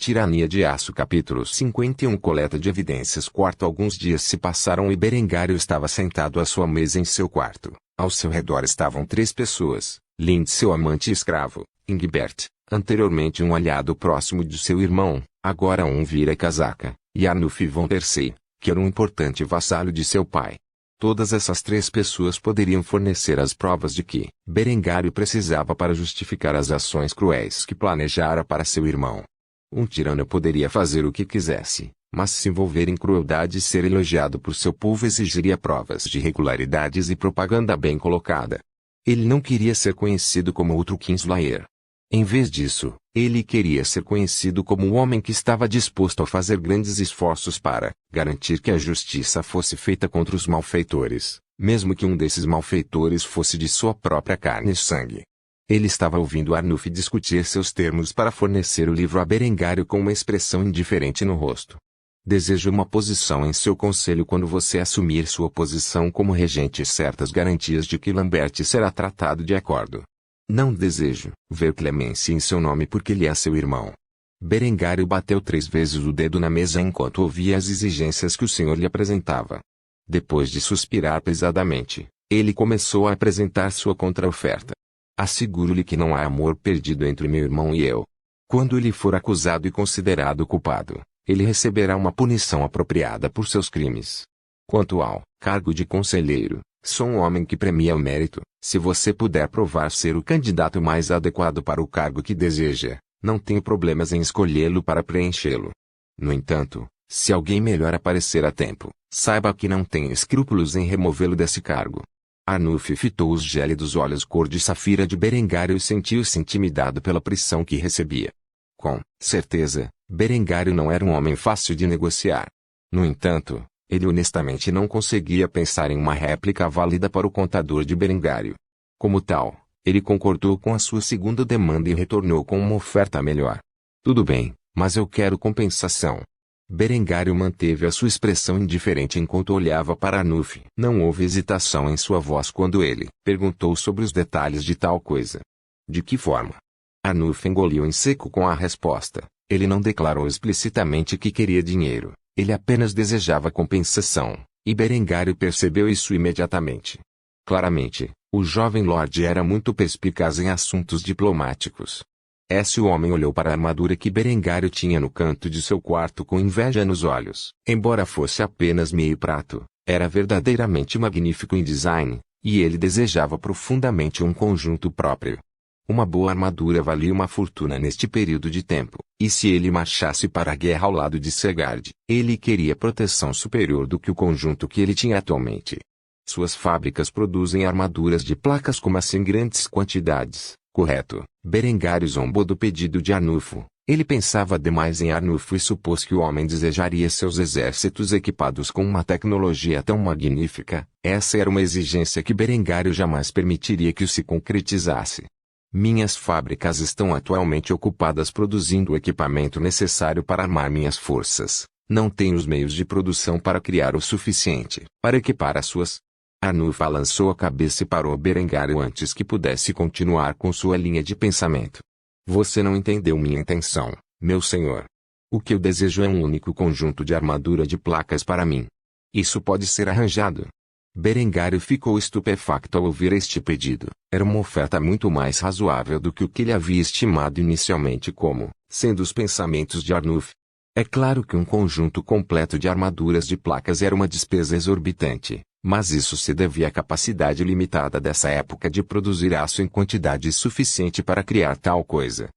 Tirania de Aço capítulo 51 Coleta de evidências. Quarto. Alguns dias se passaram e Berengário estava sentado à sua mesa em seu quarto. Ao seu redor estavam 3 pessoas: Lind, seu amante e escravo; Ingbert, anteriormente um aliado próximo de seu irmão, agora um vira-casaca; e Arnulf von der See, que era um importante vassalo de seu pai. Todas essas 3 pessoas poderiam fornecer as provas de que Berengário precisava para justificar as ações cruéis que planejara para seu irmão. Um tirano poderia fazer o que quisesse, mas se envolver em crueldade e ser elogiado por seu povo exigiria provas de irregularidades e propaganda bem colocada. Ele não queria ser conhecido como outro Kingslayer. Em vez disso, ele queria ser conhecido como um homem que estava disposto a fazer grandes esforços para garantir que a justiça fosse feita contra os malfeitores, mesmo que um desses malfeitores fosse de sua própria carne e sangue. Ele estava ouvindo Arnulf discutir seus termos para fornecer o livro a Berengário com uma expressão indiferente no rosto. Desejo uma posição em seu conselho quando você assumir sua posição como regente e certas garantias de que Lambert será tratado de acordo. Não desejo ver clemência em seu nome porque ele é seu irmão. Berengário bateu 3 vezes o dedo na mesa enquanto ouvia as exigências que o senhor lhe apresentava. Depois de suspirar pesadamente, ele começou a apresentar sua contra-oferta. Asseguro-lhe que não há amor perdido entre meu irmão e eu. Quando ele for acusado e considerado culpado, ele receberá uma punição apropriada por seus crimes. Quanto ao cargo de conselheiro, sou um homem que premia o mérito. Se você puder provar ser o candidato mais adequado para o cargo que deseja, não tenho problemas em escolhê-lo para preenchê-lo. No entanto, se alguém melhor aparecer a tempo, saiba que não tenho escrúpulos em removê-lo desse cargo. Arnulf fitou os gélidos olhos cor de safira de Berengário e sentiu-se intimidado pela pressão que recebia. Com certeza, Berengário não era um homem fácil de negociar. No entanto, ele honestamente não conseguia pensar em uma réplica válida para o contador de Berengário. Como tal, ele concordou com a sua segunda demanda e retornou com uma oferta melhor. Tudo bem, mas eu quero compensação. Berengário manteve a sua expressão indiferente enquanto olhava para Arnulf. Não houve hesitação em sua voz quando ele perguntou sobre os detalhes de tal coisa. De que forma? Arnulf engoliu em seco com a resposta. Ele não declarou explicitamente que queria dinheiro, ele apenas desejava compensação, e Berengário percebeu isso imediatamente. Claramente, o jovem lord era muito perspicaz em assuntos diplomáticos. O homem olhou para a armadura que Berengário tinha no canto de seu quarto com inveja nos olhos. Embora fosse apenas meio prato, era verdadeiramente magnífico em design, e ele desejava profundamente um conjunto próprio. Uma boa armadura valia uma fortuna neste período de tempo, e se ele marchasse para a guerra ao lado de Sigurd, ele queria proteção superior do que o conjunto que ele tinha atualmente. Suas fábricas produzem armaduras de placas como essa em grandes quantidades. Correto. Berengário zombou do pedido de Arnulfo. Ele pensava demais em Arnulfo e supôs que o homem desejaria seus exércitos equipados com uma tecnologia tão magnífica. Essa era uma exigência que Berengário jamais permitiria que se concretizasse. Minhas fábricas estão atualmente ocupadas produzindo o equipamento necessário para armar minhas forças. Não tenho os meios de produção para criar o suficiente para equipar as suas. Arnulf balançou a cabeça e parou Berengário antes que pudesse continuar com sua linha de pensamento. Você não entendeu minha intenção, meu senhor. O que eu desejo é um único conjunto de armadura de placas para mim. Isso pode ser arranjado. Berengário ficou estupefacto ao ouvir este pedido. Era uma oferta muito mais razoável do que o que ele havia estimado inicialmente como sendo os pensamentos de Arnulf. É claro que um conjunto completo de armaduras de placas era uma despesa exorbitante. Mas isso se devia à capacidade limitada dessa época de produzir aço em quantidade suficiente para criar tal coisa.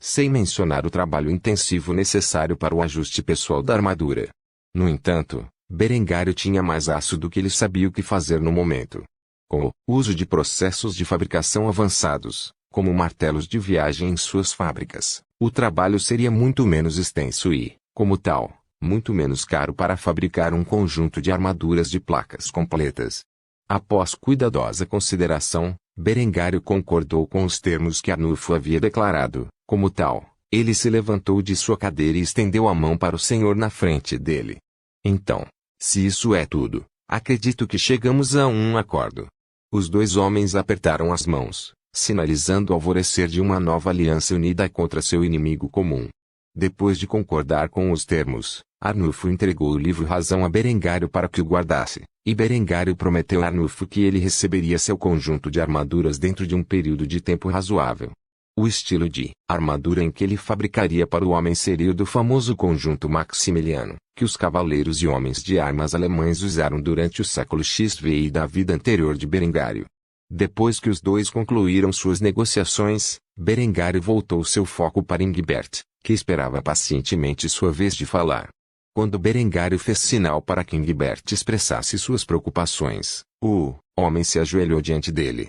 Sem mencionar o trabalho intensivo necessário para o ajuste pessoal da armadura. No entanto, Berengário tinha mais aço do que ele sabia o que fazer no momento. Com o uso de processos de fabricação avançados, como martelos de viagem em suas fábricas, o trabalho seria muito menos extenso e, como tal, muito menos caro para fabricar um conjunto de armaduras de placas completas. Após cuidadosa consideração, Berengário concordou com os termos que Arnulfo havia declarado. Como tal, ele se levantou de sua cadeira e estendeu a mão para o senhor na frente dele. Então, se isso é tudo, acredito que chegamos a um acordo. Os 2 homens apertaram as mãos, sinalizando o alvorecer de uma nova aliança unida contra seu inimigo comum. Depois de concordar com os termos, Arnulfo entregou o livro Razão a Berengário para que o guardasse, e Berengário prometeu a Arnulfo que ele receberia seu conjunto de armaduras dentro de um período de tempo razoável. O estilo de armadura em que ele fabricaria para o homem seria o do famoso conjunto Maximiliano, que os cavaleiros e homens de armas alemães usaram durante o século XVI da vida anterior de Berengário. Depois que os dois concluíram suas negociações, Berengário voltou seu foco para Ingbert, que esperava pacientemente sua vez de falar. Quando Berengário fez sinal para que Ingbert expressasse suas preocupações, o homem se ajoelhou diante dele.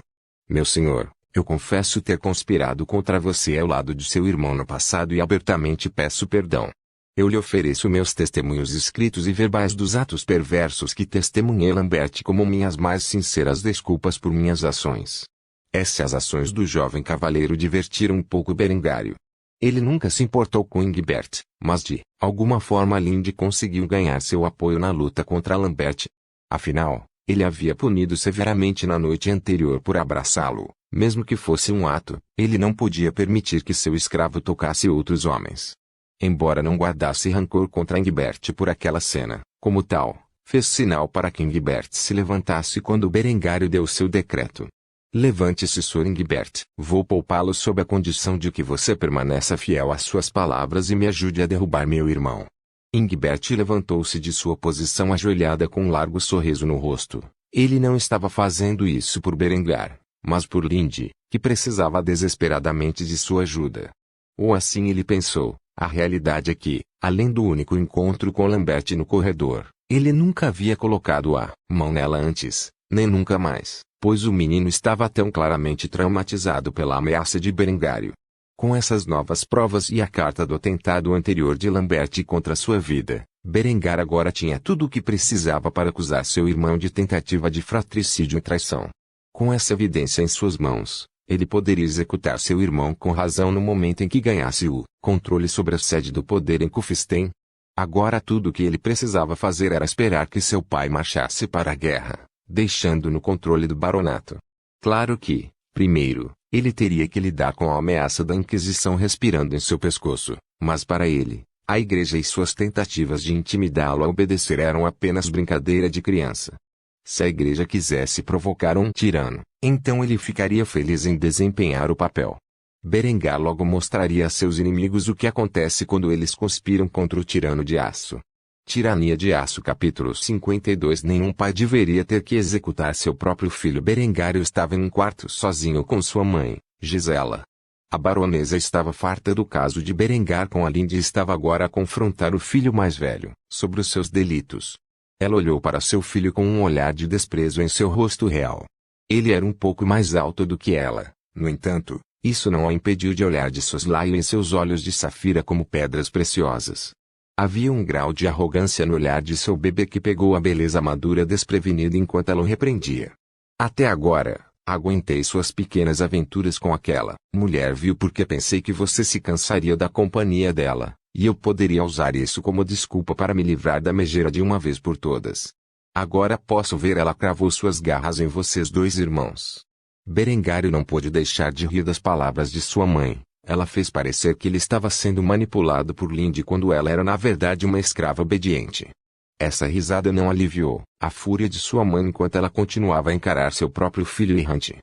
Meu senhor, eu confesso ter conspirado contra você ao lado de seu irmão no passado e abertamente peço perdão. Eu lhe ofereço meus testemunhos escritos e verbais dos atos perversos que testemunhei Lambert como minhas mais sinceras desculpas por minhas ações. Essas ações do jovem cavaleiro divertiram um pouco Berengário. Ele nunca se importou com Ingbert, mas de alguma forma Linde conseguiu ganhar seu apoio na luta contra Lambert. Afinal, ele havia punido severamente na noite anterior por abraçá-lo, mesmo que fosse um ato, ele não podia permitir que seu escravo tocasse outros homens. Embora não guardasse rancor contra Ingbert por aquela cena, como tal, fez sinal para que Ingbert se levantasse quando Berengário deu seu decreto. Levante-se, Sr. Ingbert. Vou poupá-lo sob a condição de que você permaneça fiel às suas palavras e me ajude a derrubar meu irmão. Ingbert levantou-se de sua posição ajoelhada com um largo sorriso no rosto. Ele não estava fazendo isso por Berengar, mas por Linde, que precisava desesperadamente de sua ajuda. Ou assim ele pensou. A realidade é que, além do único encontro com Lambert no corredor, ele nunca havia colocado a mão nela antes, nem nunca mais, pois o menino estava tão claramente traumatizado pela ameaça de Berengário. Com essas novas provas e a carta do atentado anterior de Lambert contra sua vida, Berengar agora tinha tudo o que precisava para acusar seu irmão de tentativa de fratricídio e traição. Com essa evidência em suas mãos, ele poderia executar seu irmão com razão no momento em que ganhasse o controle sobre a sede do poder em Kufstein. Agora tudo o que ele precisava fazer era esperar que seu pai marchasse para a guerra, deixando no controle do baronato. Claro que, primeiro, ele teria que lidar com a ameaça da Inquisição respirando em seu pescoço, mas para ele, a igreja e suas tentativas de intimidá-lo a obedecer eram apenas brincadeira de criança. Se a igreja quisesse provocar um tirano, então ele ficaria feliz em desempenhar o papel. Berengar logo mostraria a seus inimigos o que acontece quando eles conspiram contra o tirano de aço. Tirania de Aço capítulo 52. Nenhum pai deveria ter que executar seu próprio filho. Berengário estava em um quarto sozinho com sua mãe, Gisela. A baronesa estava farta do caso de Berengar com a Linde e estava agora a confrontar o filho mais velho sobre os seus delitos. Ela olhou para seu filho com um olhar de desprezo em seu rosto real. Ele era um pouco mais alto do que ela, no entanto, isso não a impediu de olhar de soslaio em seus olhos de safira como pedras preciosas. Havia um grau de arrogância no olhar de seu bebê que pegou a beleza madura desprevenida enquanto ela o repreendia. Até agora, aguentei suas pequenas aventuras com aquela mulher, viu, porque pensei que você se cansaria da companhia dela. E eu poderia usar isso como desculpa para me livrar da megera de uma vez por todas. Agora posso ver, ela cravou suas garras em vocês dois irmãos. Berengário não pôde deixar de rir das palavras de sua mãe. Ela fez parecer que ele estava sendo manipulado por Linde quando ela era na verdade uma escrava obediente. Essa risada não aliviou a fúria de sua mãe enquanto ela continuava a encarar seu próprio filho errante.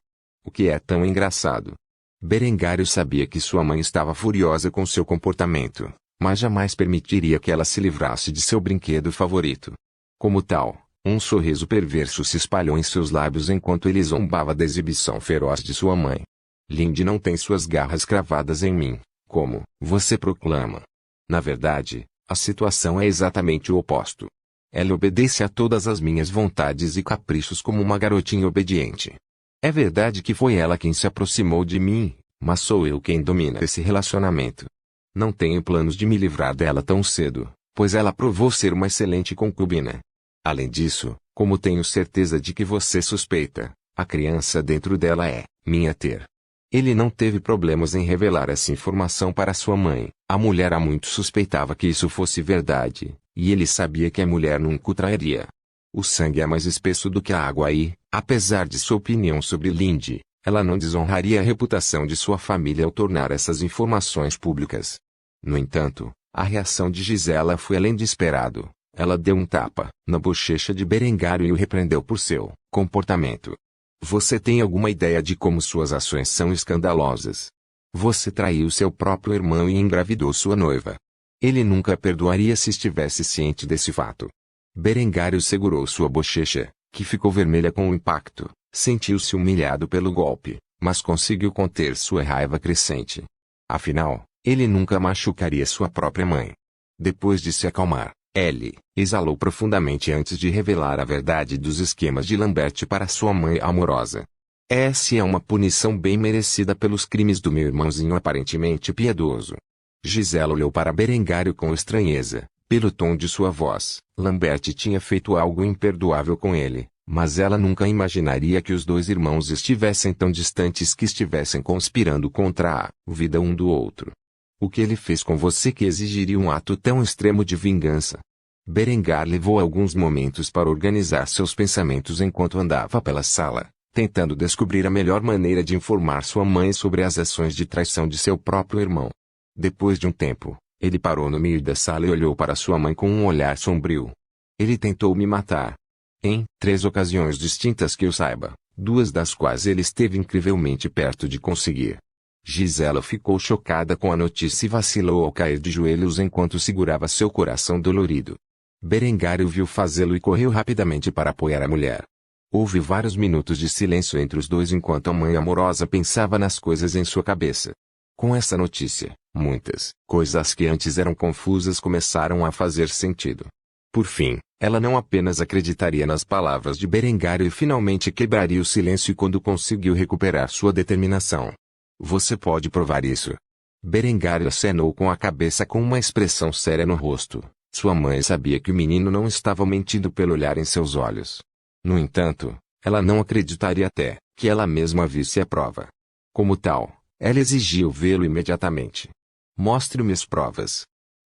O que é tão engraçado? Berengário sabia que sua mãe estava furiosa com seu comportamento, mas jamais permitiria que ela se livrasse de seu brinquedo favorito. Como tal, um sorriso perverso se espalhou em seus lábios enquanto ele zombava da exibição feroz de sua mãe. Linde não tem suas garras cravadas em mim, como você proclama. Na verdade, a situação é exatamente o oposto. Ela obedece a todas as minhas vontades e caprichos como uma garotinha obediente. É verdade que foi ela quem se aproximou de mim, mas sou eu quem domina esse relacionamento. Não tenho planos de me livrar dela tão cedo, pois ela provou ser uma excelente concubina. Além disso, como tenho certeza de que você suspeita, a criança dentro dela é minha ter. Ele não teve problemas em revelar essa informação para sua mãe. A mulher há muito suspeitava que isso fosse verdade, e ele sabia que a mulher nunca o trairia. O sangue é mais espesso do que a água e, apesar de sua opinião sobre Linde, ela não desonraria a reputação de sua família ao tornar essas informações públicas. No entanto, a reação de Gisela foi além de esperado. Ela deu um tapa na bochecha de Berengário e o repreendeu por seu comportamento. Você tem alguma ideia de como suas ações são escandalosas? Você traiu seu próprio irmão e engravidou sua noiva. Ele nunca perdoaria se estivesse ciente desse fato. Berengário segurou sua bochecha, que ficou vermelha com o impacto. Sentiu-se humilhado pelo golpe, mas conseguiu conter sua raiva crescente. Afinal, ele nunca machucaria sua própria mãe. Depois de se acalmar, ele exalou profundamente antes de revelar a verdade dos esquemas de Lambert para sua mãe amorosa. Essa é uma punição bem merecida pelos crimes do meu irmãozinho aparentemente piedoso. Gisela olhou para Berengário com estranheza, pelo tom de sua voz. Lambert tinha feito algo imperdoável com ele, mas ela nunca imaginaria que os dois irmãos estivessem tão distantes que estivessem conspirando contra a vida um do outro. O que ele fez com você que exigiria um ato tão extremo de vingança? Berengar levou alguns momentos para organizar seus pensamentos enquanto andava pela sala, tentando descobrir a melhor maneira de informar sua mãe sobre as ações de traição de seu próprio irmão. Depois de um tempo, ele parou no meio da sala e olhou para sua mãe com um olhar sombrio. Ele tentou me matar. Em 3 ocasiões distintas que eu saiba, 2 das quais ele esteve incrivelmente perto de conseguir. Gisela ficou chocada com a notícia e vacilou ao cair de joelhos enquanto segurava seu coração dolorido. Berengário viu fazê-lo e correu rapidamente para apoiar a mulher. Houve vários minutos de silêncio entre os dois enquanto a mãe amorosa pensava nas coisas em sua cabeça. Com essa notícia, muitas coisas que antes eram confusas começaram a fazer sentido. Por fim, ela não apenas acreditaria nas palavras de Berengário e finalmente quebraria o silêncio quando conseguiu recuperar sua determinação. Você pode provar isso. Berengário acenou com a cabeça com uma expressão séria no rosto. Sua mãe sabia que o menino não estava mentindo pelo olhar em seus olhos. No entanto, ela não acreditaria até que ela mesma visse a prova. Como tal, ela exigiu vê-lo imediatamente. Mostre-me as provas.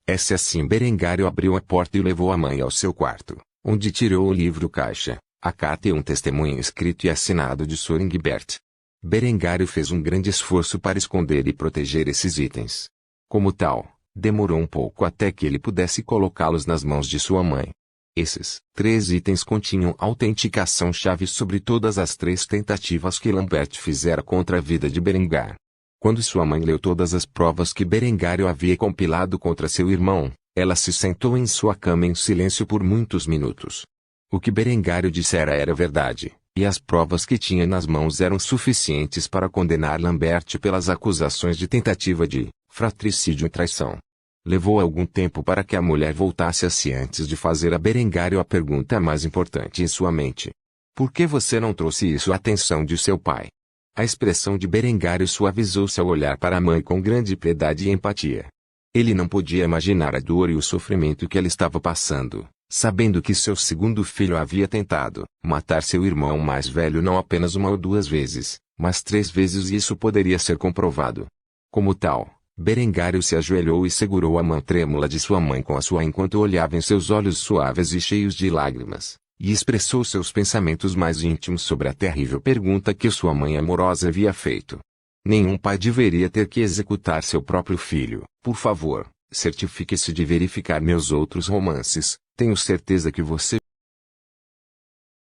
Assim Berengário abriu a porta e levou a mãe ao seu quarto, onde tirou o livro-caixa, a carta e um testemunho escrito e assinado de Sr. Engelbert. Berengário fez um grande esforço para esconder e proteger esses itens. Como tal, demorou um pouco até que ele pudesse colocá-los nas mãos de sua mãe. Esses 3 itens continham autenticação-chave sobre todas as 3 tentativas que Lambert fizera contra a vida de Berengar. Quando sua mãe leu todas as provas que Berengário havia compilado contra seu irmão, ela se sentou em sua cama em silêncio por muitos minutos. O que Berengário dissera era verdade, e as provas que tinha nas mãos eram suficientes para condenar Lambert pelas acusações de tentativa de fratricídio e traição. Levou algum tempo para que a mulher voltasse a si antes de fazer a Berengário a pergunta mais importante em sua mente. Por que você não trouxe isso à atenção de seu pai? A expressão de Berengário suavizou-se ao olhar para a mãe com grande piedade e empatia. Ele não podia imaginar a dor e o sofrimento que ela estava passando, sabendo que seu segundo filho havia tentado matar seu irmão mais velho não apenas 1 ou 2 vezes, mas 3 vezes e isso poderia ser comprovado. Como tal, Berengário se ajoelhou e segurou a mão trêmula de sua mãe com a sua enquanto olhava em seus olhos suaves e cheios de lágrimas, e expressou seus pensamentos mais íntimos sobre a terrível pergunta que sua mãe amorosa havia feito. Nenhum pai deveria ter que executar seu próprio filho. Por favor, certifique-se de verificar meus outros romances. Tenho certeza que você